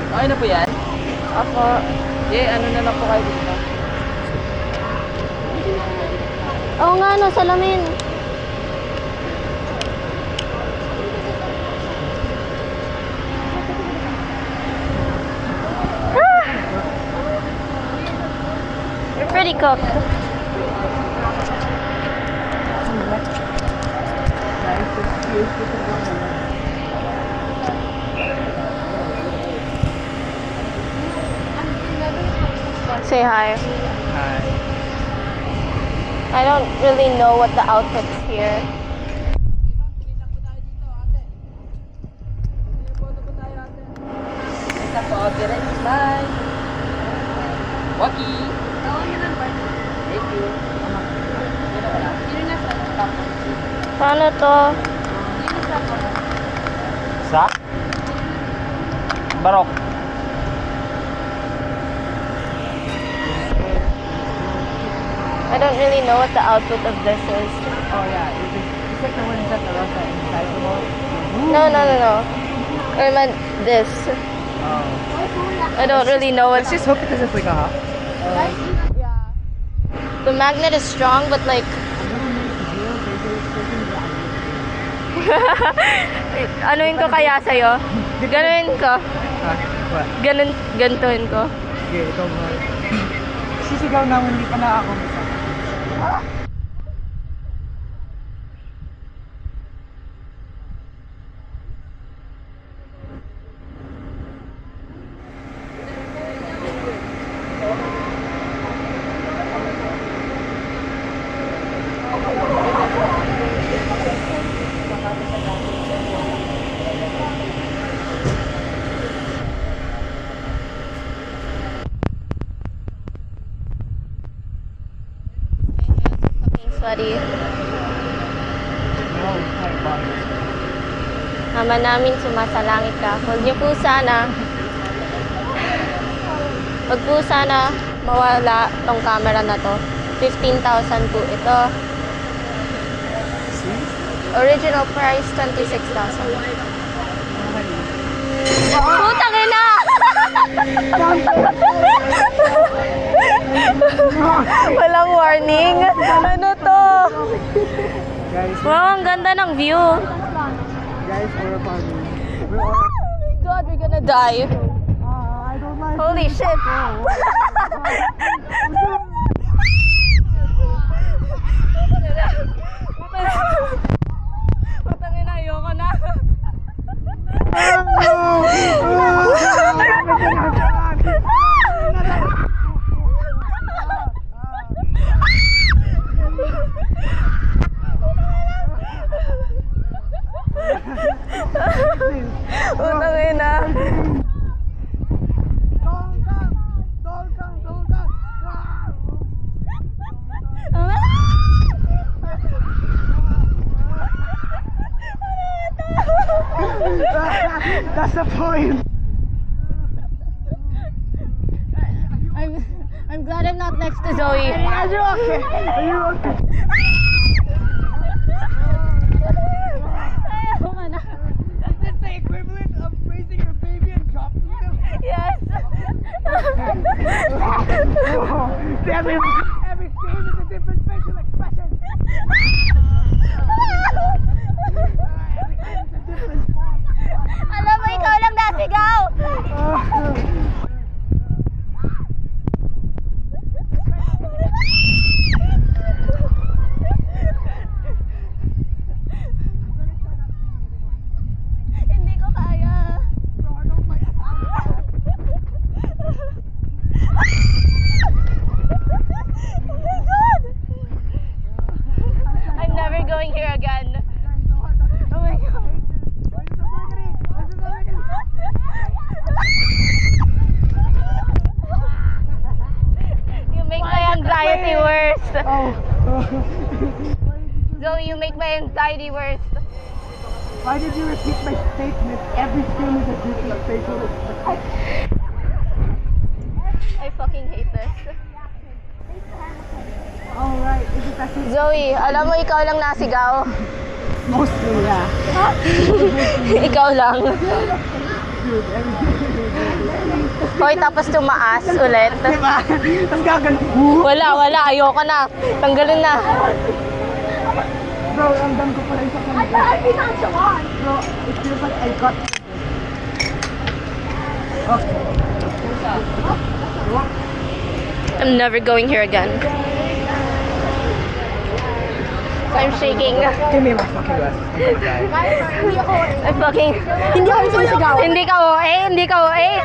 Okay na po yan? Ako. Ano na lang po kayo dito? Oo nga, no, salamin. Ah! You're pretty cooked. Say hi. Hi. I don't really know what the outfit's here. Isa po, direct. Bye. Waki. Thank you. Paano to? Sa? Barok. I don't really know what the outfit of this is. Oh yeah, it's like the one that the Rosa inside the mall. No. I meant this. Oh. I don't really know what. Let's just hope it doesn't flick off. The magnet is strong, but like. Anuin ko kaya sa'yo? Ganuin ko. What? Gantuin ko. Okay, ito mo. Sisigaw na hindi pa na ako. Sweaty. Ama namin, sumasalangit ka. Huwag niyo po sana. Huwag po sana mawala tong camera na to. 15,000 po ito. Original price, 26,000. Putang ina! Walang warning. Ano to? Guys, Wow, ang ganda ng view. guys, we're upon me. Oh my god, we're gonna die. I don't like Holy shit. Putang ina, ayoko na. Putang ina. That's the point. I'm glad I'm not next to Zoe. Are you okay? Are you okay? Ayoko na. Is this the equivalent of raising your baby and dropping them? Yes. Every scene is a different facial expression. Alam mo, ikaw lang nasigaw. Hindi ko kaya. Oh my god. I'm never going here again. Oh my god. You make my anxiety worse. Zoe, you make my anxiety worse. Why did you repeat my statement? Every scene is a different facial expression. I fucking hate this. Alright, is it actually Zoe, alam mo ikaw lang nasigaw. mostly yeah? Ikaw lang. Dude, everything. Hoy, tapos tumaas ulit. Diba? Tapos gaganti. Wala. Ayoko na. Tanggalin na. Bro, ramdam ko pala yung sa kanila. Bro, it feels like I got... Okay. I'm never going here again. I'm shaking. Give me my fucking glasses. I'm gonna die. I'm fucking... Hindi ako sumisigaw. Hindi ka OA.